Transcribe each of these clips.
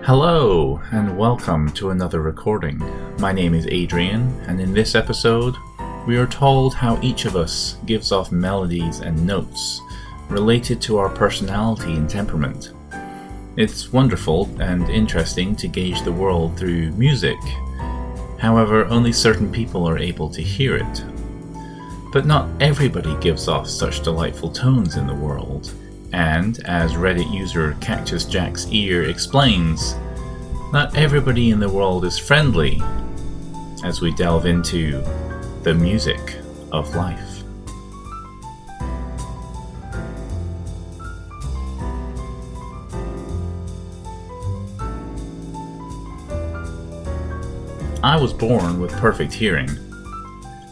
Hello, and welcome to another recording. My name is Adrian, and in this episode, we are told how each of us gives off melodies and notes related to our personality and temperament. It's wonderful and interesting to gauge the world through music. However, only certain people are able to hear it. But not everybody gives off such delightful tones in the world. And, as Reddit user Cactus Jack's Ear explains, not everybody in the world is friendly, as we delve into the music of life. I was born with perfect hearing,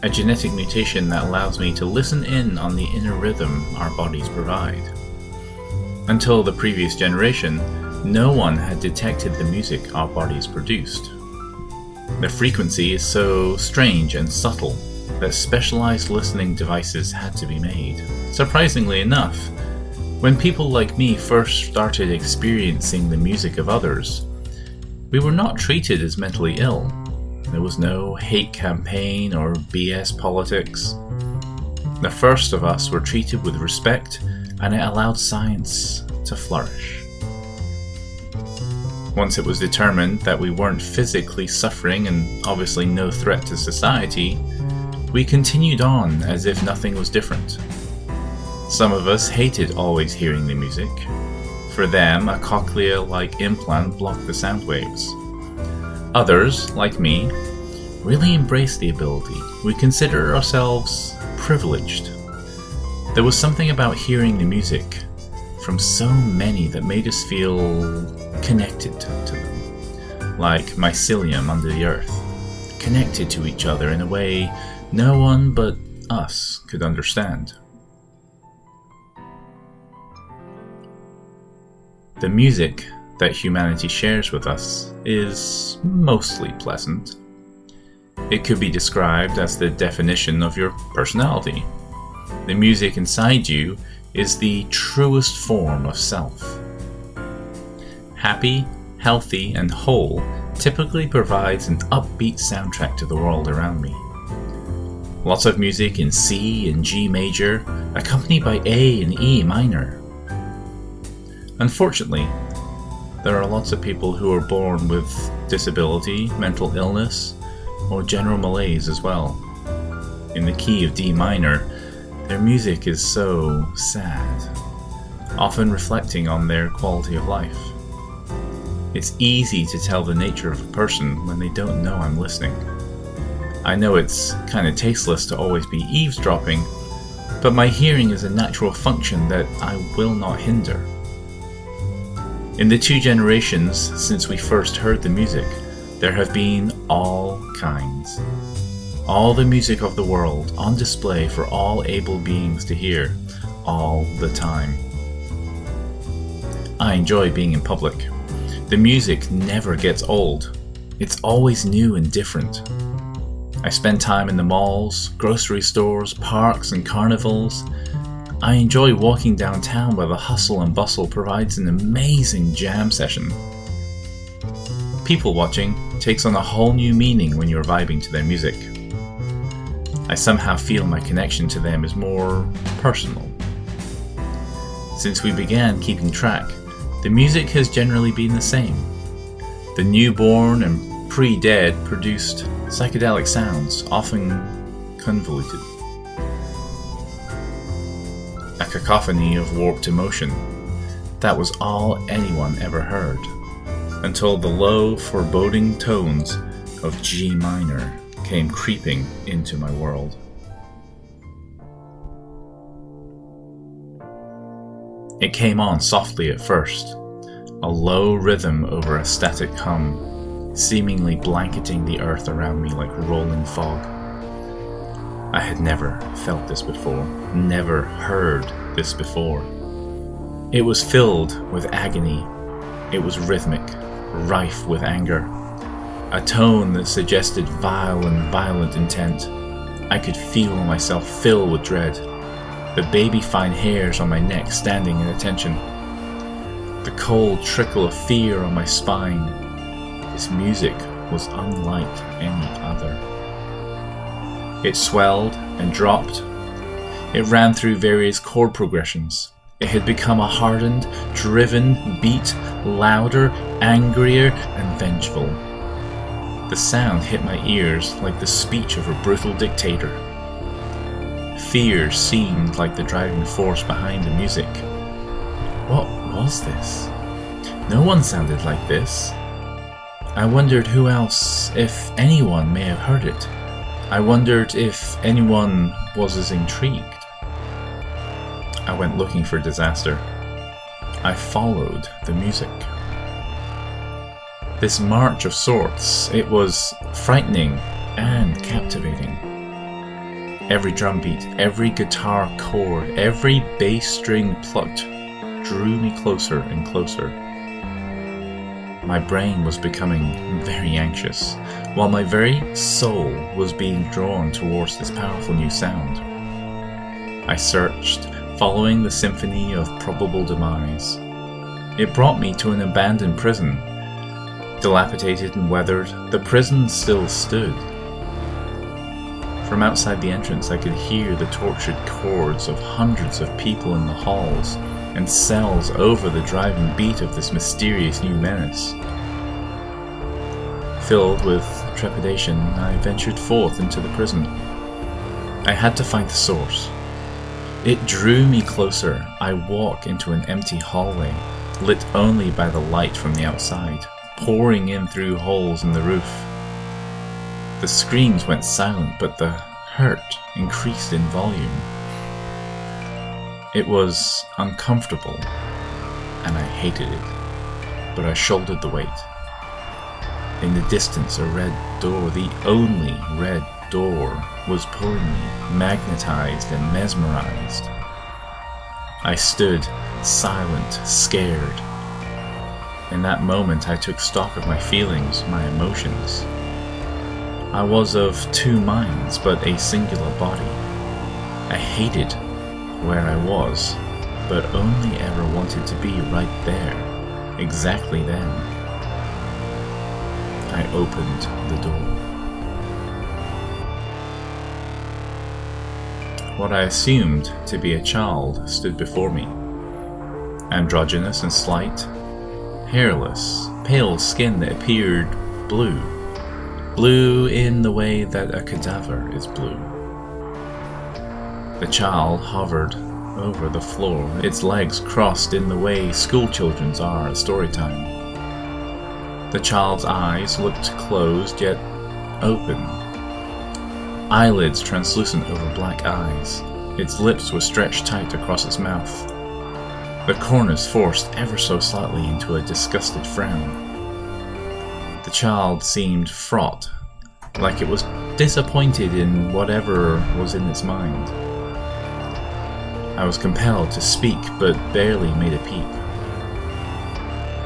a genetic mutation that allows me to listen in on the inner rhythm our bodies provide. Until the previous generation, no one had detected the music our bodies produced. The frequency is so strange and subtle that specialized listening devices had to be made. Surprisingly enough, when people like me first started experiencing the music of others, we were not treated as mentally ill. There was no hate campaign or BS politics. The first of us were treated with respect, and it allowed science to flourish. Once it was determined that we weren't physically suffering and obviously no threat to society, we continued on as if nothing was different. Some of us hated always hearing the music. For them, a cochlea-like implant blocked the sound waves. Others, like me, really embraced the ability. We considered ourselves privileged. There was something about hearing the music from so many that made us feel connected to them, like mycelium under the earth, connected to each other in a way no one but us could understand. The music that humanity shares with us is mostly pleasant. It could be described as the definition of your personality. The music inside you is the truest form of self. Happy, healthy, and whole typically provides an upbeat soundtrack to the world around me. Lots of music in C and G major, accompanied by A and E minor. Unfortunately, there are lots of people who are born with disability, mental illness, or general malaise as well. In the key of D minor, their music is so sad, often reflecting on their quality of life. It's easy to tell the nature of a person when they don't know I'm listening. I know it's kind of tasteless to always be eavesdropping, but my hearing is a natural function that I will not hinder. In the 2 generations since we first heard the music, there have been all kinds. All the music of the world on display for all able beings to hear, all the time. I enjoy being in public. The music never gets old. It's always new and different. I spend time in the malls, grocery stores, parks, and carnivals. I enjoy walking downtown where the hustle and bustle provides an amazing jam session. People watching takes on a whole new meaning when you're vibing to their music. I somehow feel my connection to them is more personal. Since we began keeping track, the music has generally been the same. The newborn and pre-dead produced psychedelic sounds, often convoluted. A cacophony of warped emotion. That was all anyone ever heard, until the low, foreboding tones of G minor came creeping into my world. It came on softly at first, a low rhythm over a static hum, seemingly blanketing the earth around me like rolling fog. I had never felt this before, never heard this before. It was filled with agony. It was rhythmic, rife with anger. A tone that suggested vile and violent intent. I could feel myself fill with dread, the baby fine hairs on my neck standing in attention. The the cold trickle of fear on my spine. This music was unlike any other. It swelled and dropped. It ran through various chord progressions. It had become a hardened, driven beat, louder, angrier, and vengeful. The sound hit my ears like the speech of a brutal dictator. Fear seemed like the driving force behind the music. What was this? No one sounded like this. I wondered who else, if anyone, may have heard it. I wondered if anyone was as intrigued. I went looking for disaster. I followed the music. This march of sorts, it was frightening and captivating. Every drum beat, every guitar chord, every bass string plucked drew me closer and closer. My brain was becoming very anxious, while my very soul was being drawn towards this powerful new sound. I searched, following the symphony of probable demise. It brought me to an abandoned prison. Dilapidated and weathered, the prison still stood. From outside the entrance I could hear the tortured chords of hundreds of people in the halls and cells over the driving beat of this mysterious new menace. Filled with trepidation, I ventured forth into the prison. I had to find the source. It drew me closer. I walked into an empty hallway, lit only by the light from the outside, pouring in through holes in the roof. The screams went silent, but the hurt increased in volume. It was uncomfortable, and I hated it, but I shouldered the weight. In the distance, a red door, the only red door, was pulling me, magnetized and mesmerized. I stood, silent, scared. In that moment, I took stock of my feelings, my emotions. I was of two minds, but a singular body. I hated where I was, but only ever wanted to be right there, exactly then. I opened the door. What I assumed to be a child stood before me. Androgynous and slight, hairless, pale skin that appeared blue. Blue in the way that a cadaver is blue. The child hovered over the floor, its legs crossed in the way schoolchildren's are at story time. The child's eyes looked closed yet open. Eyelids translucent over black eyes. Its lips were stretched tight across its mouth. The corners forced ever so slightly into a disgusted frown. The child seemed fraught, like it was disappointed in whatever was in its mind. I was compelled to speak, but barely made a peep.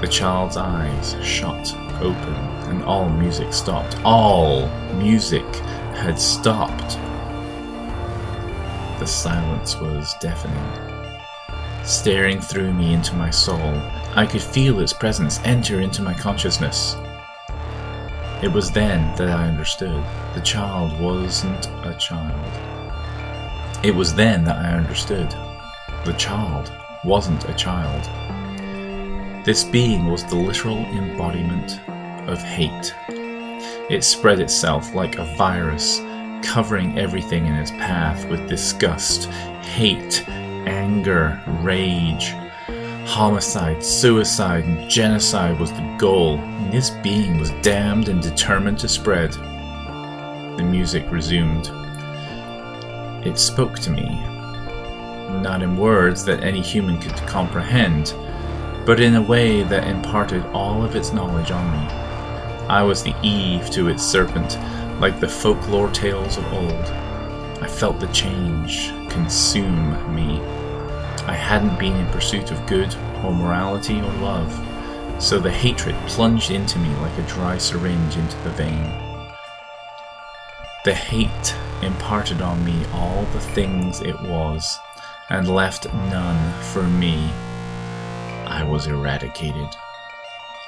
The child's eyes shot open, and all music stopped. All music had stopped. The silence was deafening. Staring through me into my soul, I could feel its presence enter into my consciousness. It was then that I understood. The child wasn't a child. It was then that I understood. The child wasn't a child. This being was the literal embodiment of hate. It spread itself like a virus, covering everything in its path with disgust, hate, anger, rage. Homicide, suicide, and genocide was the goal, and this being was damned and determined to spread. The music resumed. It spoke to me, not in words that any human could comprehend, but in a way that imparted all of its knowledge on me. I was the Eve to its serpent, like the folklore tales of old. I felt the change consume me. I hadn't been in pursuit of good or morality or love, so the hatred plunged into me like a dry syringe into the vein. The hate imparted on me all the things it was, and left none for me. I was eradicated.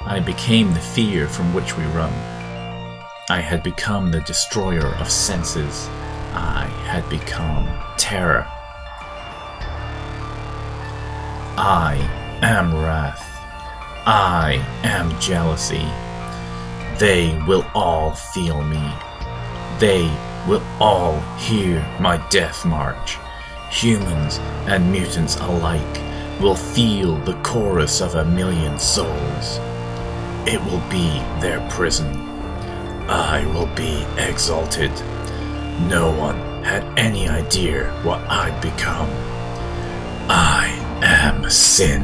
I became the fear from which we run. I had become the destroyer of senses. I had become terror. I am wrath. I am jealousy. They will all feel me. They will all hear my death march. Humans and mutants alike will feel the chorus of 1,000,000 souls. It will be their prison. I will be exalted. No one had any idea what I'd become. I am sin.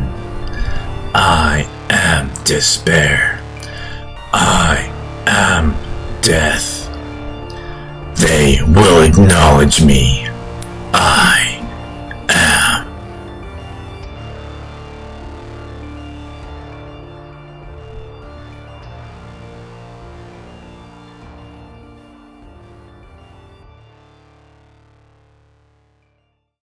I am despair. I am death. They will acknowledge me. I